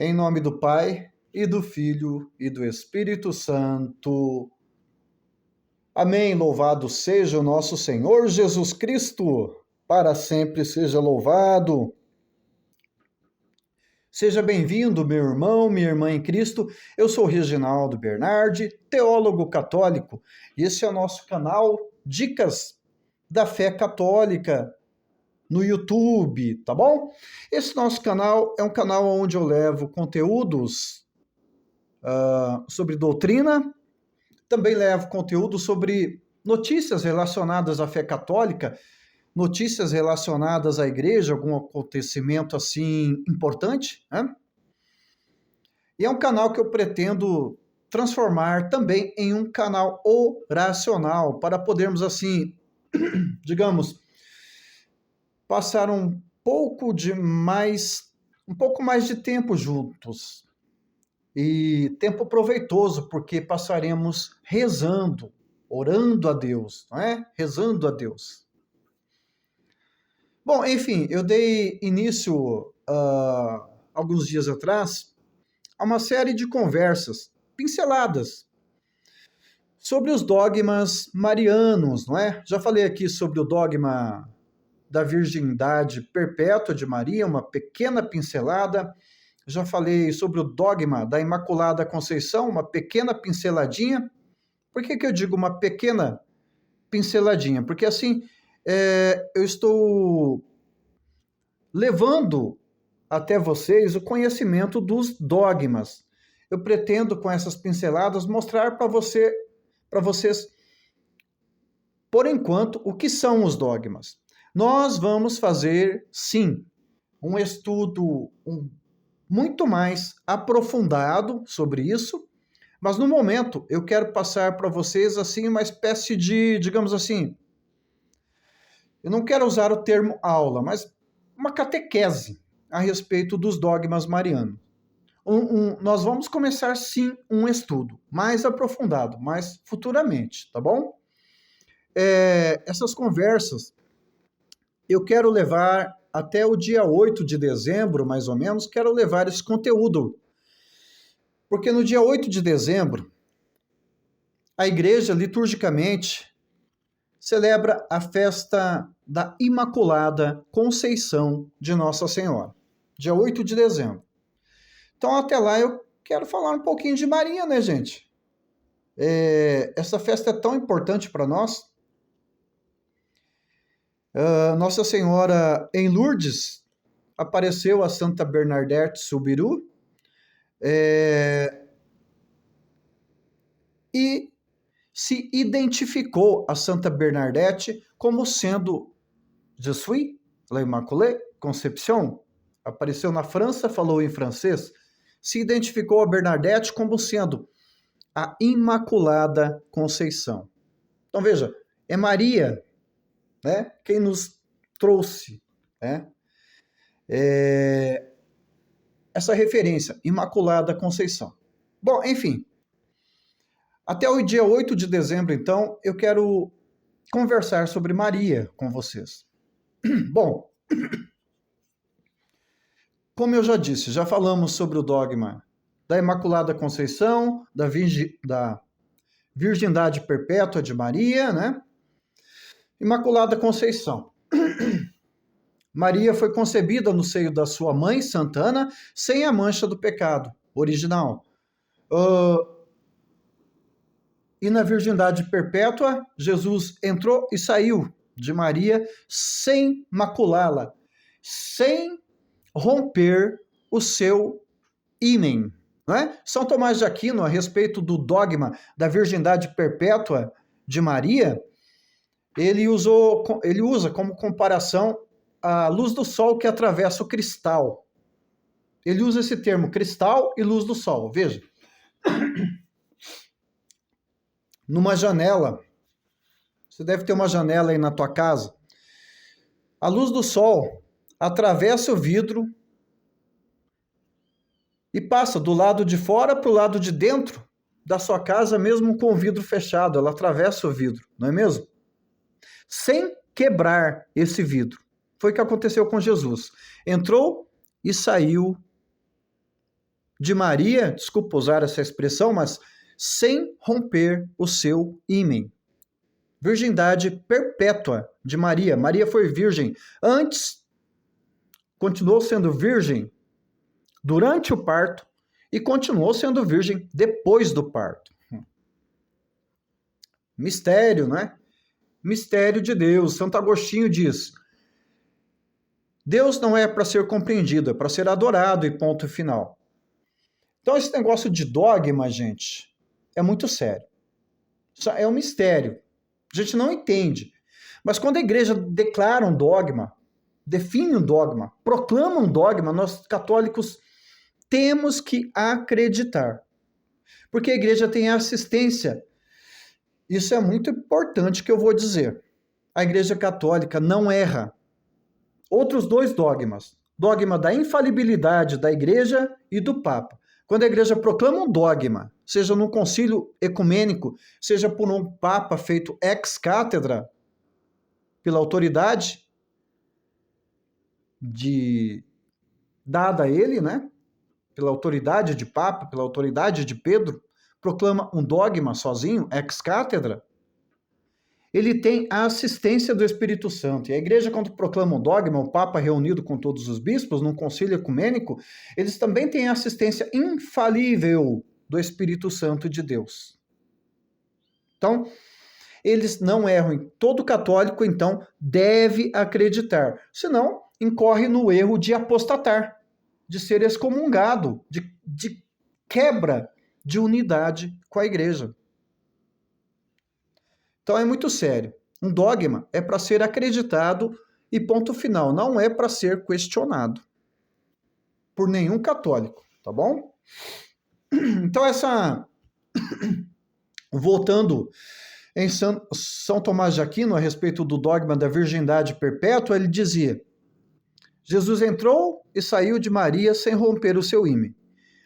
Em nome do Pai, e do Filho, e do Espírito Santo. Amém. Louvado seja o nosso Senhor Jesus Cristo. Para sempre seja louvado. Seja bem-vindo, meu irmão, minha irmã em Cristo. Eu sou Reginaldo Bernardi, teólogo católico. E esse é o nosso canal Dicas da Fé Católica no YouTube, tá bom? Esse nosso canal é um canal onde eu levo conteúdos sobre doutrina, também levo conteúdo sobre notícias relacionadas à fé católica, notícias relacionadas à igreja, algum acontecimento assim importante, né? E é um canal que eu pretendo transformar também em um canal oracional, para podermos assim, digamos, passar um pouco mais de tempo juntos. E tempo proveitoso, porque passaremos rezando, orando a Deus, não é? Rezando a Deus. Bom, enfim, eu dei início, alguns dias atrás, a uma série de conversas, pinceladas, sobre os dogmas marianos, não é? Já falei aqui sobre o dogma da virgindade perpétua de Maria, uma pequena pincelada. Já falei sobre o dogma da Imaculada Conceição, uma pequena pinceladinha. Por que eu digo uma pequena pinceladinha? Porque assim, eu estou levando até vocês o conhecimento dos dogmas. Eu pretendo, com essas pinceladas, mostrar para vocês, por enquanto, o que são os dogmas. Nós vamos fazer, sim, um estudo muito mais aprofundado sobre isso, mas no momento eu quero passar para vocês assim uma espécie de, digamos assim, eu não quero usar o termo aula, mas uma catequese a respeito dos dogmas marianos. Nós vamos começar sim um estudo mais aprofundado, mas futuramente, tá bom? Essas conversas eu quero levar até o dia 8 de dezembro, mais ou menos, quero levar esse conteúdo. Porque no dia 8 de dezembro, a igreja, liturgicamente, celebra a festa da Imaculada Conceição de Nossa Senhora. Dia 8 de dezembro. Então, até lá, eu quero falar um pouquinho de Maria, né, gente? Essa festa é tão importante para nós. Nossa Senhora em Lourdes apareceu a Santa Bernadette Soubirous e se identificou a Santa Bernadette como sendo Je suis l'Immaculée Conception. Apareceu na França, falou em francês. Se identificou a Bernadette como sendo a Imaculada Conceição. Então veja, é Maria, né, quem nos trouxe, né, essa referência, Imaculada Conceição. Bom, enfim, até o dia 8 de dezembro, então, eu quero conversar sobre Maria com vocês. Bom, como eu já disse, já falamos sobre o dogma da Imaculada Conceição, da Virgindade Perpétua de Maria, né? Imaculada Conceição. Maria foi concebida no seio da sua mãe, Santana, sem a mancha do pecado original. E na Virgindade Perpétua, Jesus entrou e saiu de Maria sem maculá-la, sem romper o seu ímen. Não é? São Tomás de Aquino, a respeito do dogma da Virgindade Perpétua de Maria, ele usa como comparação a luz do sol que atravessa o cristal. Ele usa esse termo, cristal e luz do sol. Veja. Numa janela, você deve ter uma janela aí na tua casa, a luz do sol atravessa o vidro e passa do lado de fora para o lado de dentro da sua casa, mesmo com o vidro fechado, ela atravessa o vidro, não é mesmo? Sem quebrar esse vidro. Foi o que aconteceu com Jesus. Entrou e saiu de Maria, desculpa usar essa expressão, mas sem romper o seu ímen. Virgindade perpétua de Maria. Maria foi virgem antes, continuou sendo virgem durante o parto e continuou sendo virgem depois do parto. Mistério, né? Mistério de Deus. Santo Agostinho diz: Deus não é para ser compreendido, é para ser adorado e ponto final. Então esse negócio de dogma, gente, é muito sério. Isso é um mistério. A gente não entende. Mas quando a igreja declara um dogma, define um dogma, proclama um dogma, nós católicos temos que acreditar. Porque a igreja tem assistência. Isso é muito importante que eu vou dizer. A igreja católica não erra. Outros dois dogmas. Dogma da infalibilidade da igreja e do Papa. Quando a igreja proclama um dogma, seja num concílio ecumênico, seja por um Papa feito ex cátedra, pela autoridade dada a ele, né? Pela autoridade de Papa, pela autoridade de Pedro, proclama um dogma sozinho, ex cátedra, ele tem a assistência do Espírito Santo. E a igreja, quando proclama um dogma, o Papa reunido com todos os bispos, num concílio ecumênico, eles também têm a assistência infalível do Espírito Santo de Deus. Então, eles não erram. Todo católico, então, deve acreditar. Senão, incorre no erro de apostatar, de ser excomungado, de quebra de unidade com a igreja. Então é muito sério. Um dogma é para ser acreditado e ponto final. Não é para ser questionado por nenhum católico, tá bom? Então voltando em São Tomás de Aquino a respeito do dogma da virgindade perpétua, ele dizia: Jesus entrou e saiu de Maria sem romper o seu ímen.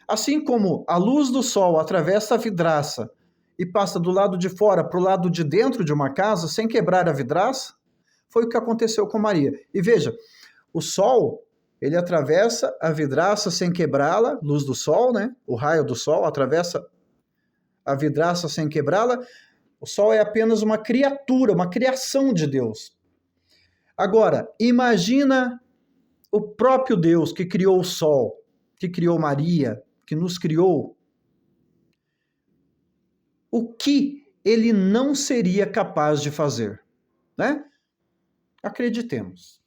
Assim como a luz do sol atravessa a vidraça e passa do lado de fora para o lado de dentro de uma casa sem quebrar a vidraça, foi o que aconteceu com Maria. E veja, o sol, ele atravessa a vidraça sem quebrá-la, luz do sol, né? O raio do sol atravessa a vidraça sem quebrá-la. O sol é apenas uma criatura, uma criação de Deus. Agora, imagina o próprio Deus que criou o sol, que criou Maria, que nos criou. O que ele não seria capaz de fazer, né? Acreditemos.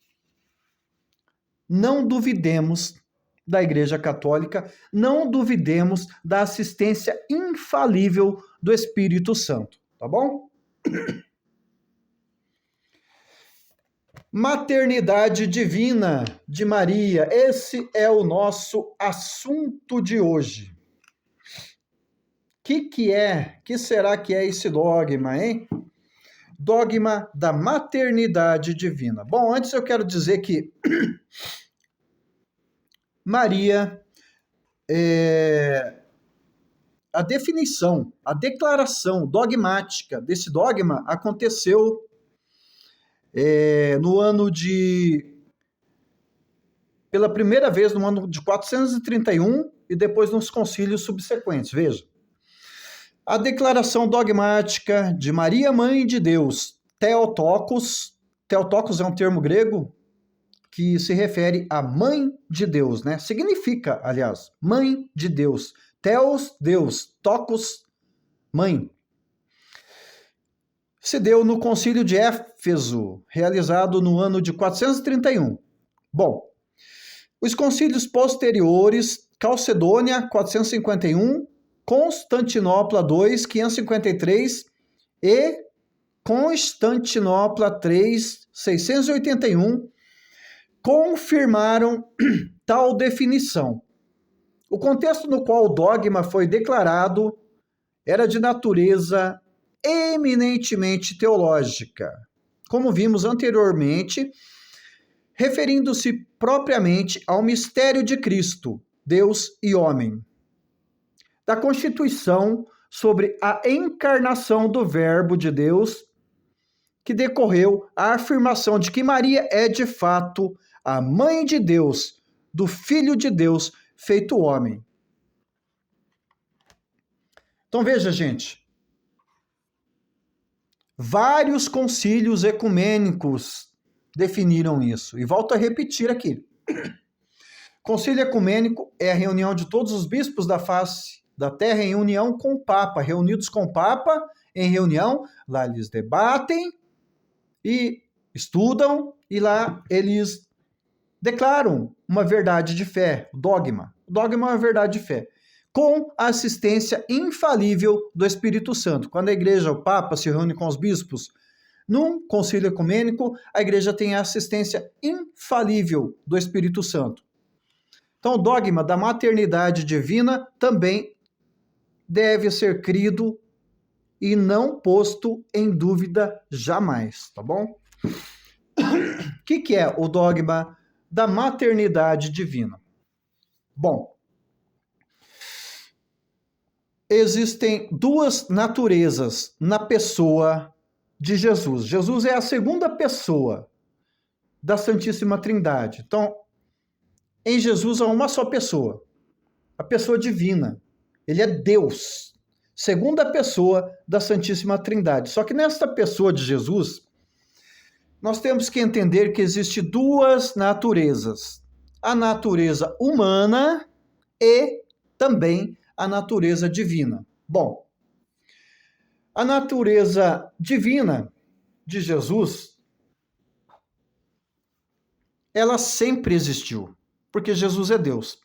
Não duvidemos da Igreja Católica, não duvidemos da assistência infalível do Espírito Santo, tá bom? Maternidade divina de Maria, esse é o nosso assunto de hoje. Que será que é esse dogma, hein? Dogma da maternidade divina. Bom, antes eu quero dizer que Maria, a definição, a declaração dogmática desse dogma aconteceu no ano pela primeira vez no ano de 431 e depois nos concílios subsequentes. Veja. A declaração dogmática de Maria, Mãe de Deus, Theotokos. Theotokos é um termo grego que se refere à Mãe de Deus, né? Significa, aliás, Mãe de Deus. Theos, Deus. Tokos, Mãe. Se deu no concílio de Éfeso, realizado no ano de 431. Bom, os concílios posteriores, Calcedônia, 451, Constantinopla II, 553 e Constantinopla III, 681, confirmaram tal definição. O contexto no qual o dogma foi declarado era de natureza eminentemente teológica, como vimos anteriormente, referindo-se propriamente ao mistério de Cristo, Deus e homem, da Constituição sobre a encarnação do Verbo de Deus, que decorreu a afirmação de que Maria é de fato a Mãe de Deus, do Filho de Deus feito homem. Então veja, gente, vários concílios ecumênicos definiram isso. E volto a repetir aqui. Concílio ecumênico é a reunião de todos os bispos da face da terra em união com o Papa, reunidos com o Papa em reunião, lá eles debatem e estudam e lá eles declaram uma verdade de fé, dogma. O dogma é uma verdade de fé, com a assistência infalível do Espírito Santo. Quando a igreja, o Papa, se reúne com os bispos num concílio ecumênico, a igreja tem a assistência infalível do Espírito Santo. Então, o dogma da maternidade divina também deve ser crido e não posto em dúvida jamais, tá bom? O que é o dogma da maternidade divina? Bom, existem duas naturezas na pessoa de Jesus. Jesus é a segunda pessoa da Santíssima Trindade. Então, em Jesus há uma só pessoa, a pessoa divina. Ele é Deus, segunda pessoa da Santíssima Trindade. Só que nesta pessoa de Jesus, nós temos que entender que existe duas naturezas. A natureza humana e também a natureza divina. Bom, a natureza divina de Jesus, ela sempre existiu, porque Jesus é Deus.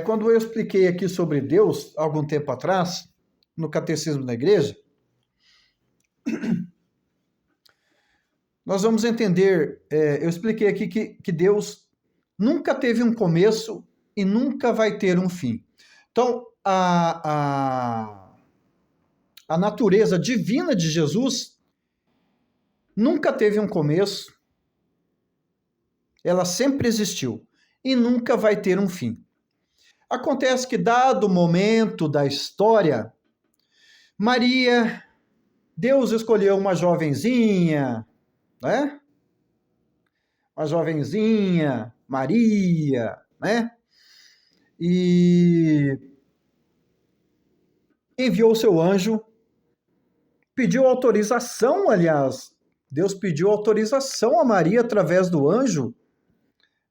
Quando eu expliquei aqui sobre Deus, algum tempo atrás, no Catecismo da Igreja, nós vamos entender, eu expliquei aqui que Deus nunca teve um começo e nunca vai ter um fim. Então, a natureza divina de Jesus nunca teve um começo, ela sempre existiu e nunca vai ter um fim. Acontece que, dado o momento da história, Maria, Deus escolheu uma jovenzinha, né? Uma jovenzinha, Maria, né? E enviou o seu anjo, pediu autorização, aliás, Deus pediu autorização a Maria através do anjo.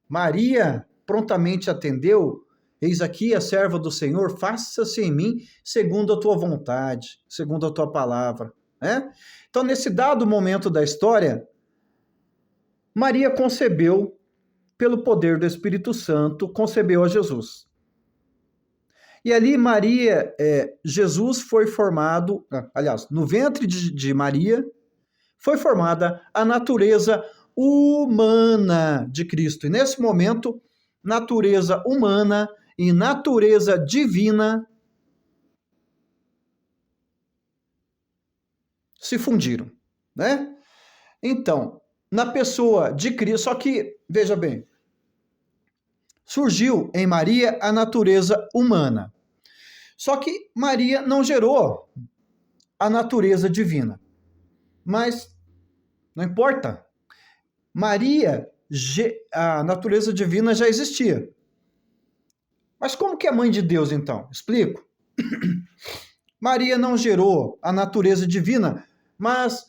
Maria prontamente atendeu. Eis aqui a serva do Senhor, faça-se em mim segundo a tua vontade, segundo a tua palavra, né? Então, nesse dado momento da história, Maria concebeu, pelo poder do Espírito Santo, concebeu a Jesus. E ali Jesus foi formado, aliás, no ventre de Maria, foi formada a natureza humana de Cristo. E nesse momento, natureza humana e natureza divina se fundiram, né? Então, na pessoa de Cristo, só que, veja bem, surgiu em Maria a natureza humana. Só que Maria não gerou a natureza divina. Mas não importa. A natureza divina já existia. Mas como que é mãe de Deus, então? Explico. Maria não gerou a natureza divina, mas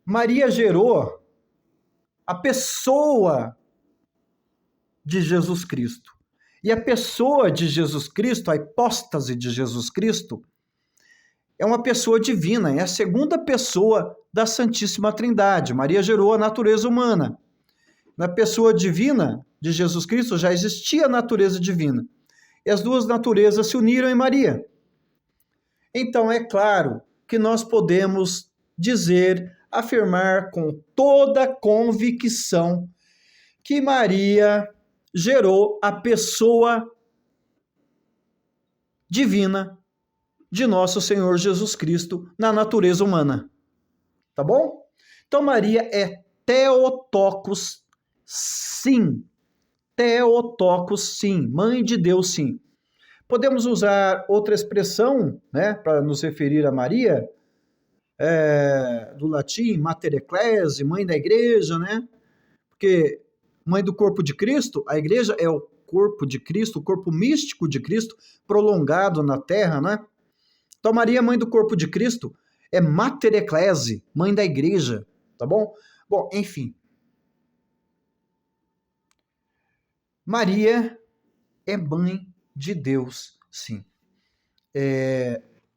Maria gerou a pessoa de Jesus Cristo. E a pessoa de Jesus Cristo, a hipóstase de Jesus Cristo, é uma pessoa divina, é a segunda pessoa da Santíssima Trindade. Maria gerou a natureza humana. Na pessoa divina de Jesus Cristo já existia a natureza divina. E as duas naturezas se uniram em Maria. Então, é claro que nós podemos dizer, afirmar com toda convicção que Maria gerou a pessoa divina de nosso Senhor Jesus Cristo na natureza humana. Tá bom? Então, Maria é Theotokos, sim. Theotokos, sim. Mãe de Deus, sim. Podemos usar outra expressão, né, para nos referir a Maria, do latim, Mater Ecclesiae, mãe da igreja, né? Porque mãe do corpo de Cristo, a igreja é o corpo de Cristo, o corpo místico de Cristo, prolongado na terra, né? Então, Maria, mãe do corpo de Cristo, é Mater Ecclesiae, mãe da igreja, tá bom? Bom, enfim. Maria é mãe de Deus, sim.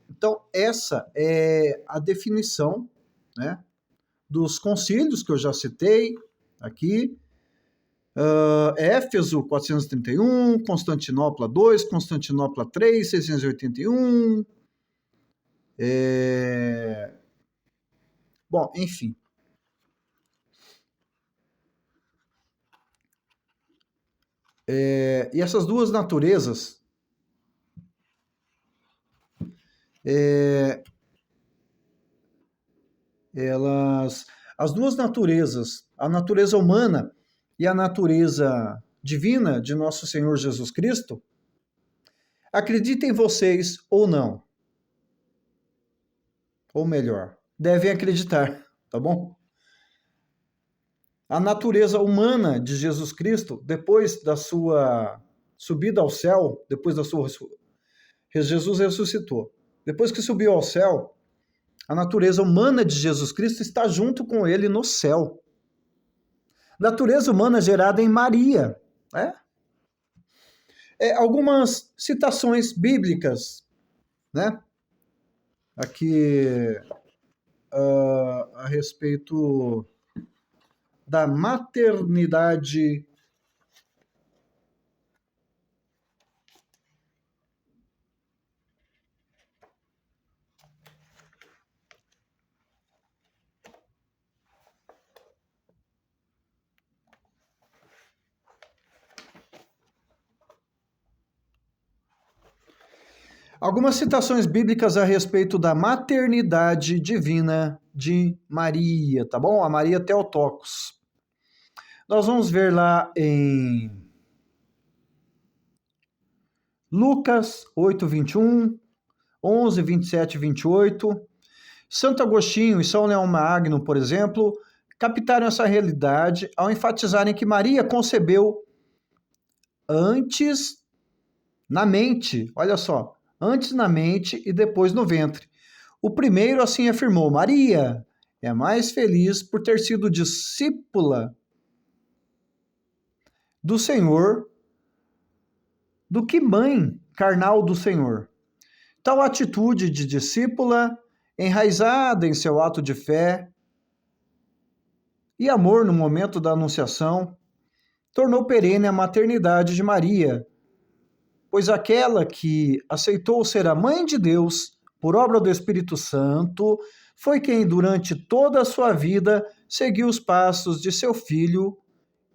Então, essa é a definição, né, dos concílios que eu já citei aqui. Éfeso 431, Constantinopla 2, Constantinopla 3, 681. Bom, enfim. E essas duas naturezas, as duas naturezas, a natureza humana e a natureza divina de nosso Senhor Jesus Cristo, acreditem vocês ou não, ou melhor, devem acreditar, tá bom? A natureza humana de Jesus Cristo, depois da sua subida ao céu, depois da sua Jesus ressuscitou. Depois que subiu ao céu, a natureza humana de Jesus Cristo está junto com ele no céu. Natureza humana gerada em Maria, né? Algumas citações bíblicas, né? Aqui a respeito da maternidade algumas citações bíblicas a respeito da maternidade divina de Maria, tá bom? A Maria Theotokos. Nós vamos ver lá em Lucas 8, 21, 11, 27 e 28. Santo Agostinho e São Leão Magno, por exemplo, captaram essa realidade ao enfatizarem que Maria concebeu antes na mente, olha só, antes na mente e depois no ventre. O primeiro assim afirmou: Maria é mais feliz por ter sido discípula do Senhor do que mãe carnal do Senhor. Tal atitude de discípula, enraizada em seu ato de fé e amor no momento da anunciação, tornou perene a maternidade de Maria, pois aquela que aceitou ser a mãe de Deus por obra do Espírito Santo foi quem, durante toda a sua vida, seguiu os passos de seu Filho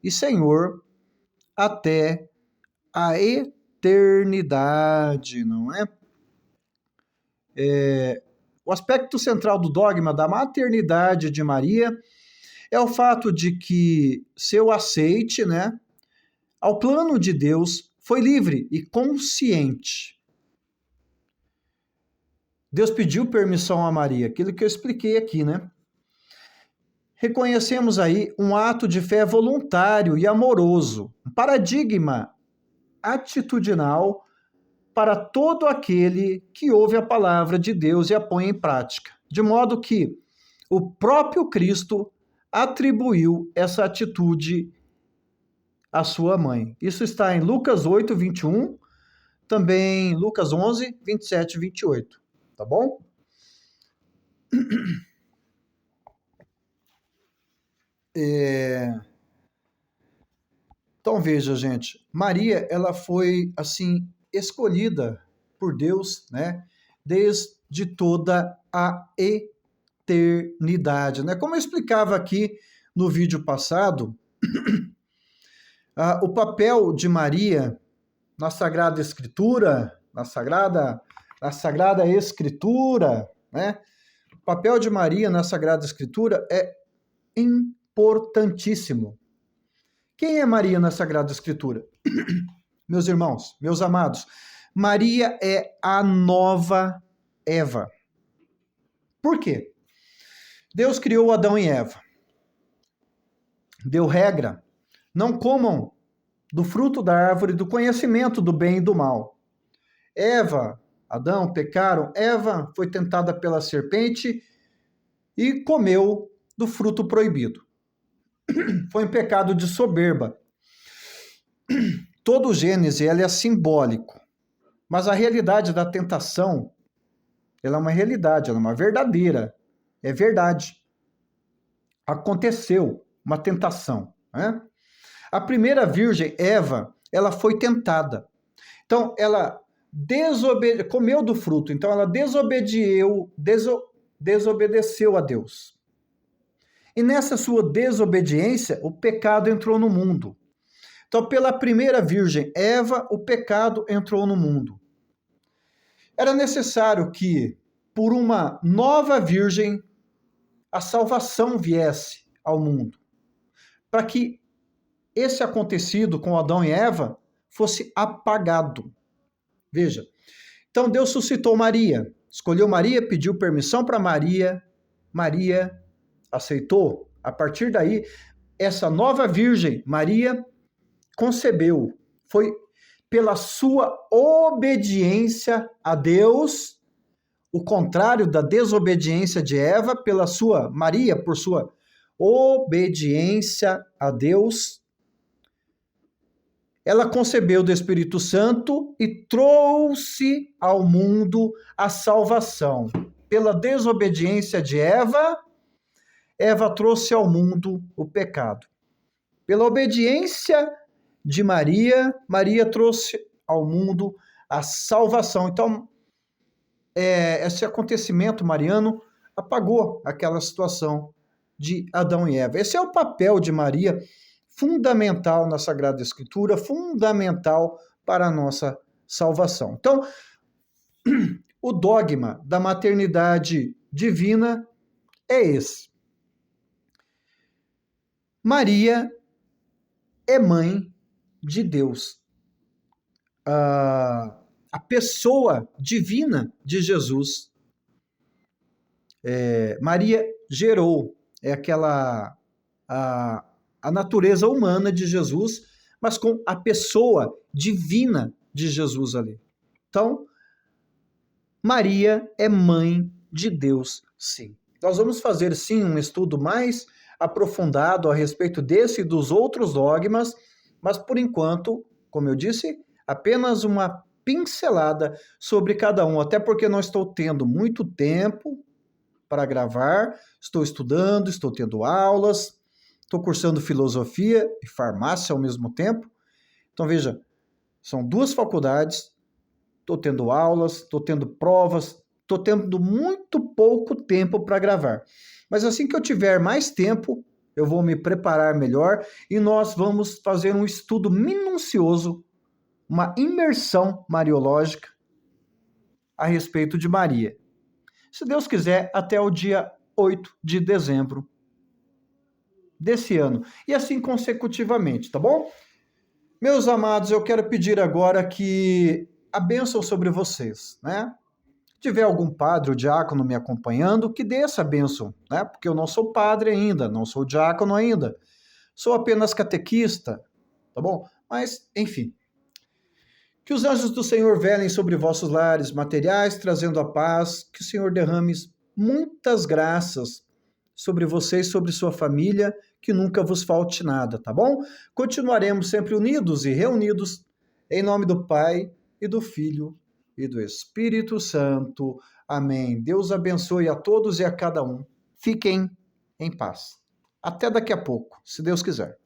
e Senhor até a eternidade, não é? O aspecto central do dogma da maternidade de Maria é o fato de que seu aceite, né, ao plano de Deus foi livre e consciente. Deus pediu permissão a Maria, aquilo que eu expliquei aqui, né? Reconhecemos aí um ato de fé voluntário e amoroso, um paradigma atitudinal para todo aquele que ouve a palavra de Deus e a põe em prática. De modo que o próprio Cristo atribuiu essa atitude à sua mãe. Isso está em Lucas 8, 21, também Lucas 11, 27 e 28. Tá bom? Então veja, gente, Maria, ela foi assim escolhida por Deus, né, desde toda a eternidade, né? Como eu explicava aqui no vídeo passado, o papel de Maria na Sagrada Escritura, na Sagrada Escritura, né? O papel de Maria na Sagrada Escritura é importantíssimo. Quem é Maria na Sagrada Escritura? Meus irmãos, meus amados, Maria é a nova Eva. Por quê? Deus criou Adão e Eva. Deu regra: não comam do fruto da árvore do conhecimento do bem e do mal. Eva Adão pecaram, Eva foi tentada pela serpente e comeu do fruto proibido. Foi um pecado de soberba. Todo o Gênesis ele é simbólico, mas a realidade da tentação, ela é uma realidade, ela é uma verdadeira, é verdade. Aconteceu uma tentação, né? A primeira virgem, Eva, ela foi tentada. Então, ela comeu do fruto, então ela desobedeceu a Deus. E nessa sua desobediência, o pecado entrou no mundo. Então, pela primeira virgem, Eva, o pecado entrou no mundo. Era necessário que, por uma nova virgem, a salvação viesse ao mundo. Para que esse acontecido com Adão e Eva fosse apagado. Veja, então Deus suscitou Maria, escolheu Maria, pediu permissão para Maria, Maria aceitou. A partir daí, essa nova virgem, Maria, concebeu. Foi pela sua obediência a Deus, o contrário da desobediência de Eva, pela sua, Maria, por sua obediência a Deus, ela concebeu do Espírito Santo e trouxe ao mundo a salvação. Pela desobediência de Eva, Eva trouxe ao mundo o pecado. Pela obediência de Maria, Maria trouxe ao mundo a salvação. Então, esse acontecimento mariano apagou aquela situação de Adão e Eva. Esse é o papel de Maria, fundamental na Sagrada Escritura, fundamental para a nossa salvação. Então, o dogma da maternidade divina é esse. Maria é mãe de Deus. A pessoa divina de Jesus. Maria gerou a natureza humana de Jesus, mas com a pessoa divina de Jesus ali. Então, Maria é mãe de Deus, sim. Nós vamos fazer, sim, um estudo mais aprofundado a respeito desse e dos outros dogmas, mas, por enquanto, como eu disse, apenas uma pincelada sobre cada um, até porque não estou tendo muito tempo para gravar, estou estudando, estou tendo aulas, estou cursando filosofia e farmácia ao mesmo tempo. Então, veja, são duas faculdades, estou tendo aulas, estou tendo provas, estou tendo muito pouco tempo para gravar. Mas assim que eu tiver mais tempo, eu vou me preparar melhor e nós vamos fazer um estudo minucioso, uma imersão mariológica a respeito de Maria. Se Deus quiser, até o dia 8 de dezembro desse ano. E assim consecutivamente, tá bom? Meus amados, eu quero pedir agora que a bênção sobre vocês, né? Se tiver algum padre ou diácono me acompanhando, que dê essa bênção, né? Porque eu não sou padre ainda, não sou diácono ainda. Sou apenas catequista, tá bom? Mas, enfim. Que os anjos do Senhor velem sobre vossos lares materiais, trazendo a paz, que o Senhor derrame muitas graças sobre vocês, sobre sua família, que nunca vos falte nada, tá bom? Continuaremos sempre unidos e reunidos, em nome do Pai, e do Filho, e do Espírito Santo. Amém. Deus abençoe a todos e a cada um. Fiquem em paz. Até daqui a pouco, se Deus quiser.